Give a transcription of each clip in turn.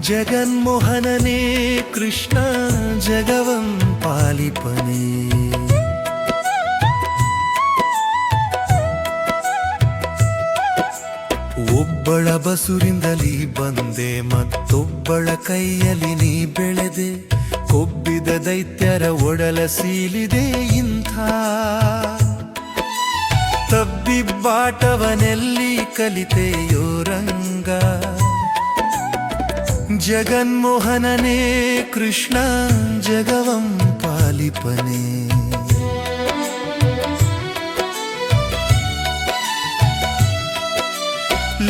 ಜಗನ್ಮೋಹನನೇ ಕೃಷ್ಣ ಜಗವಂ ಪಾಲಿಪನೇ. ಒಬ್ಬಳ ಬಸುರಿಂದಲಿ ಬಂದೆ ಮತ್ತೊಬ್ಬಳ ಕೈಯಲ್ಲಿ ನೀ ಬೆಳೆದೆ. ಕೊಬ್ಬಿದ ದೈತ್ಯರ ಒಡಲ ಸೀಳಿದೆ ಇಂಥ ತಬ್ಬಿಬ್ಬಾಟವನೆಲ್ಲಿ ಕಲಿತೆಯೋ ರಂಗ. ಜಗನ್ಮೋಹನನೇ ಕೃಷ್ಣ ಜಗವಂ ಪಾಲಿಪನೇ.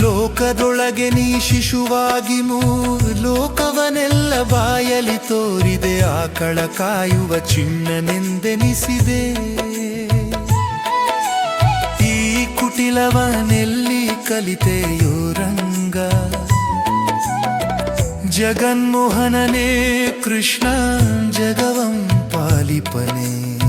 ಲೋಕದೊಳಗೆ ನೀ ಶಿಶುವಾಗಿ ಲೋಕವನೆಲ್ಲ ಬಾಯಲಿ ತೋರಿದೆ. ಆಕಳ ಕಾಯುವ ಚಿಣ್ಣನೆಂದೆನಿಸಿದೆ. ಈ ಕುಟಿಲವನೆಲ್ಲಿ ಕಲಿತೆಯೋ ರಂಗ. ಜಗನ್ಮೋಹನನೇ ಕೃಷ್ಣ ಜಗವಂ ಪಾಲಿಪನೇ.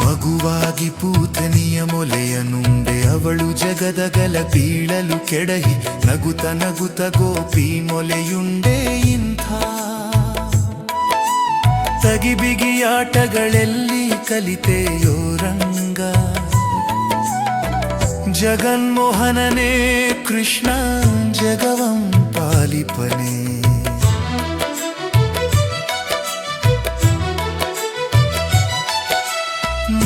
ಮಗುವಾಗಿ ಪೂತನಿಯ ಮೊಲೆಯ ನುಂಡೆ ಅವಳು ಜಗದಗಲ ಬೀಳಲು ಕೆಡಹಿ. ನಗುತ ನಗುತ ಗೋಪಿ ಮೊಲೆಯುಂಡೆ ಇಂಥ ತಗಿಬಿಗಿಯಾಟಗಳೆಲ್ಲಿ ಕಲಿತೆಯೋ ರಂಗ. ಜಗನ್ಮೋಹನನೇ ಕೃಷ್ಣ ಜಗವಂ ಪಾಲಿಪನೇ.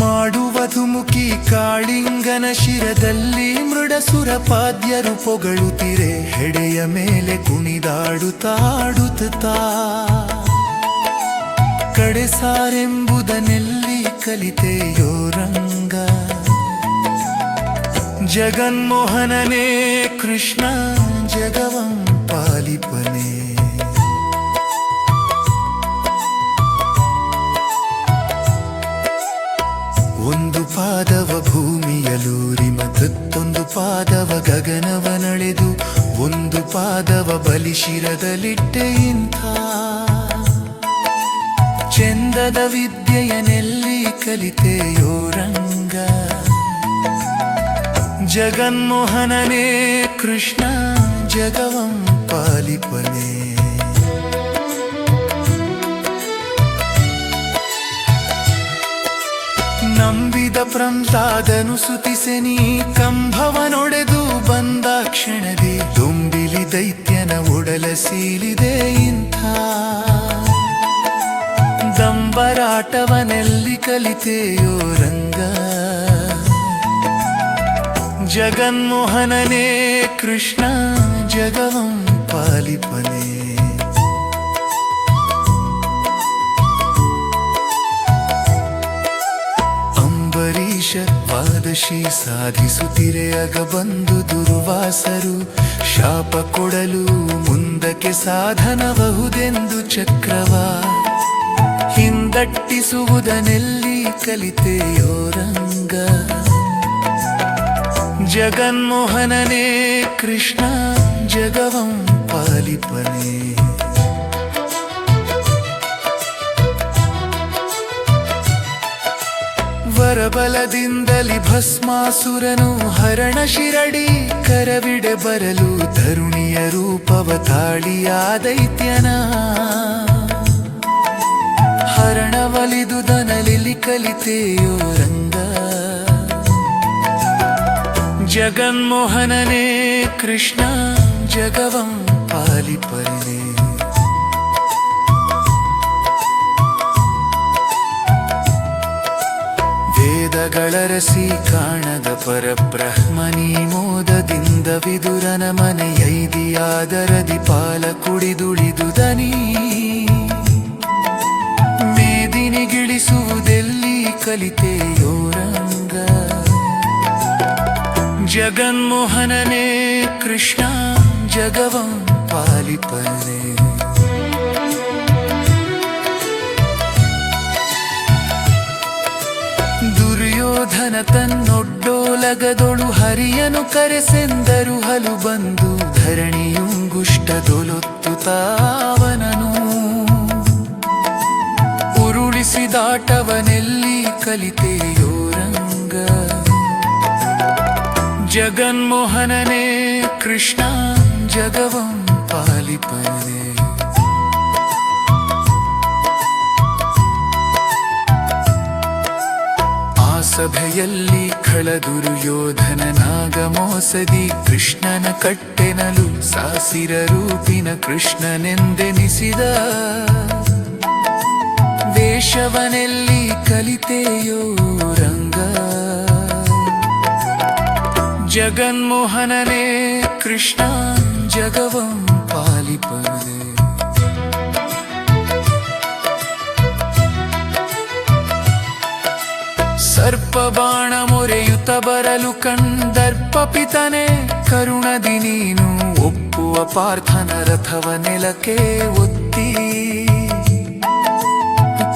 ಮಾಡುವಧುಮುಖಿ ಕಾಳಿಂಗನ ಶಿರದಲ್ಲಿ ಮೃಡಸುರ ಪಾದ್ಯರು ಪೊಗಳುತ್ತಿರೆ. ಹೆಡೆಯ ಮೇಲೆ ಕುಣಿದಾಡುತ್ತಾಡುತ್ತಾ ಕಡೆಸಾರೆಂಬುದನ್ನೆಲ್ಲಿ ಕಲಿತೆಯೋ ರಂಗ. ಜಗನ್ಮೋಹನನೇ ಕೃಷ್ಣ ಜಗವಂ ಪಾಲಿಪನೇ. ಒಂದು ಪಾದವ ಭೂಮಿಯಲೂರಿ ಮತ್ತೊಂದು ಪಾದವ ಗಗನವನಳೆದು. ಒಂದು ಪಾದವ ಬಲಿಶಿರದಲ್ಲಿಟ್ಟೆ ಇಂಥ ಚೆಂದದ ವಿದ್ಯೆಯನೆಲ್ಲಿ ಕಲಿತೆಯೋ ರಂಗ. ಜಗನ್ಮೋಹನನೇ ಕೃಷ್ಣ ಜಗವಂ ಪಾಲಿಪನೇ. ನಂಬಿದ ಪ್ರಹ್ಲಾದನು ಸುತಿಸೆನಿ ಕಂಭವನೊಡೆದು ಬಂದ ಕ್ಷಣದಿ. ದುಂಬಿಲಿ ದೈತ್ಯನ ಒಡಲ ಸೀಳಿದೆ ಇಂಥ ದಂಬರಾಟವನೆಲ್ಲಿ ಕಲಿತೆಯೋ ರಂಗ. ಜಗನ್ಮೋಹನನೇ ಕೃಷ್ಣ ಜಗವಂ ಪಾಲಿಪನೇ. ಅಂಬರೀಷ ವಾದಶಿ ಸಾಧಿಸುತ್ತಿರೆ. ಆಗ ಬಂದು ದುರ್ವಾಸರು ಶಾಪ ಕೊಡಲು ಮುಂದಕ್ಕೆ ಸಾಧನಬಹುದೆಂದು ಚಕ್ರವ ಹಿಂದಟ್ಟಿಸುವುದನ್ನೆಲ್ಲಿ ಕಲಿತೆಯೋ ರಂಗ. ಜಗನ್ಮೋಹನನೇ ಕೃಷ್ಣ ಜಗವಂ ಪಾಲಿಪನೇ. ವರಬಲದಿಂದಲಿ ಭಸ್ಮಾಸುರನು ಹರಣ ಶಿರಡಿ ಕರವಿಡೆ ಬರಲು. ಧರುಣಿಯ ರೂಪವ ತಾಳಿಯ ದೈತ್ಯನ ಹರಣವಲಿದುದನಲಿ ಕಲಿತೆಯೋ ರಂಗ. ಜಗನ್ಮೋಹನನೇ ಕೃಷ್ಣ ಜಗವಂ ಪಾಲಿಪನೇ. ವೇದಗಳರಸಿ ಕಾಣದ ಪರಬ್ರಹ್ಮನಿ ಮೋದದಿಂದ ವಿದುರನ ಮನೆಯೈದಿಯಾದರದಿ ಪಾಲ ಕುಡಿದುಳಿದುದನಿ. ಮೇದಿನಿಗಿಳಿಸುವುದೆಲ್ಲಿ ಕಲಿತೆಯೋ ರಂಗ. ಜಗನ್ಮೋಹನನೇ ಕೃಷ್ಣ ಜಗವಂ ಪಾಲಿಪನೇ. ದುರ್ಯೋಧನ ತನ್ನೊಡ್ಡೋಲಗದೊಳು ಹರಿಯನು ಕರೆಸೆಂದರು. ಹಲು ಬಂದು ಧರಣಿಯುಂಗುಷ್ಟದೊಲೊತ್ತುತ್ತಾವನನು. ಉರುಳಿಸಿದಾಟವನೆಲ್ಲಿ ಕಲಿತೆಯೋ ರಂಗ. ಜಗನ್ಮೋಹನನೇ ಕೃಷ್ಣ ಜಗವಂ ಪಾಲಿಪನೆ. ಆ ಸಭೆಯಲ್ಲಿ ಖಳದುರ್ಯೋಧನ ನಾಗಮೋಸದಿ ಕೃಷ್ಣನ ಕಟ್ಟೆನಲು ಸಾಸಿರ ರೂಪಿನ ಕೃಷ್ಣನೆಂದೆನಿಸಿದ. ವೇಷವನೆಲ್ಲಿ ಕಲಿತೆಯೋ ರಂಗ. ಜಗನ್ಮೋಹನನೇ ಕೃಷ್ಣ ಜಗವಂ ಪಾಲಿಪನೆ. ಸರ್ಪಬಾಣ ಮೊರೆಯುತ್ತ ಬರಲು ಕಂದರ್ಪ ಪಿತನೆ ಕರುಣದಿ ನೀನು ಒಪ್ಪುವ ಪಾರ್ಥನ ರಥವ ನೆಲಕ್ಕೆ ಒತ್ತಿ.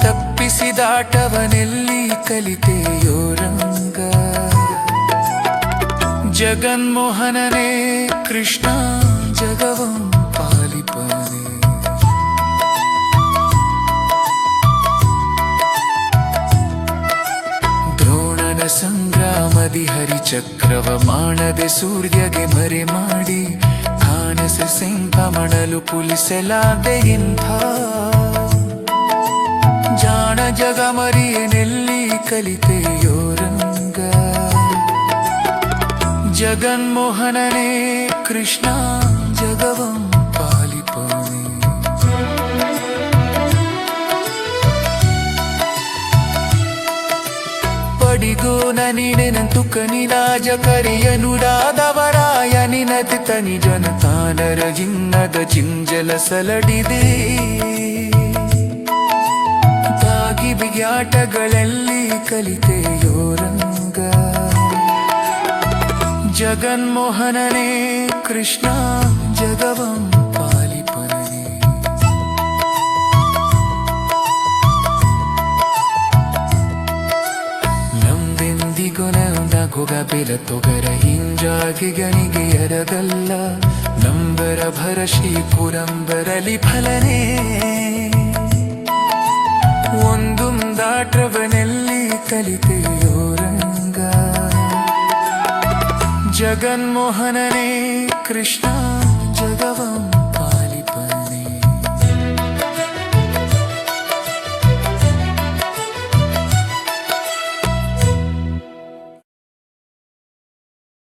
ತಪ್ಪಿಸಿದಾಟವನೆಲ್ಲಿ ಕಲಿತೆಯೋ ರಂಗ. ಜಗನ್ಮೋಹನನೇ ಕೃಷ್ಣ ಜಗವಂ ಪಾಲಿಪನೆ. ದ್ರೋಣನ ಸಂಗ್ರಾಮದಿ ಹರಿಚಕ್ರವ ಮಾಡದೆ ಸೂರ್ಯಗೆ ಮರೆ ಮಾಡಿ ಕಾನಸ ಸಿಂಹ ಮಣಲು ಪುಲಿಸಲಾದೆ ಇಂಥ. ಜಾಣ ಜಗ ಮರಿಯನೆಲ್ಲಿ ಕಲಿತೆಯೋ ರಂಗ. ಜಗನ್ಮೋಹನನೇ ಕೃಷ್ಣ ಜಗವಂ ಪಾಲಿಪನೆ. ಪಡಿಗೋನ ನೀನೆನಂತು ಕನಿರಾಜ ಕರಿಯನುಡಾದವರಾಯ ನಿನತಿ ತನಿ ಜನ ತಾನರ ಜಿನ್ನದ ಚಿಂಜಲ ಸಲಡಿದೆ. ತಾಗಿ ಬಿಗ್ಯಾಟಗಳಲ್ಲಿ ಕಲಿತೆಯೋ ರಂಗ. ಜಗನ್ಮೋಹನನೇ ಕೃಷ್ಣ ಜಗವಂ ಪಾಲಿಪನೆ. ನಂಬೆಂದಿಗೊನೊಂದಗೊಗ ಬೆಲ ತೊಗರ ಹಿಂಜಾಗಿ ಗಣಿಗೆ ಎರಗಲ್ಲ. ನಂಬರ ಭರಶಿ ಪುರಂಬರಲಿ ಫಲನೆ ಒಂದುಂದಾಟ್ರವನೆಲ್ಲಿ ಕಲಿತೆಯೋ ರಂಗ. ಜಗನ್ಮೋಹನನೇ ಕೃಷ್ಣ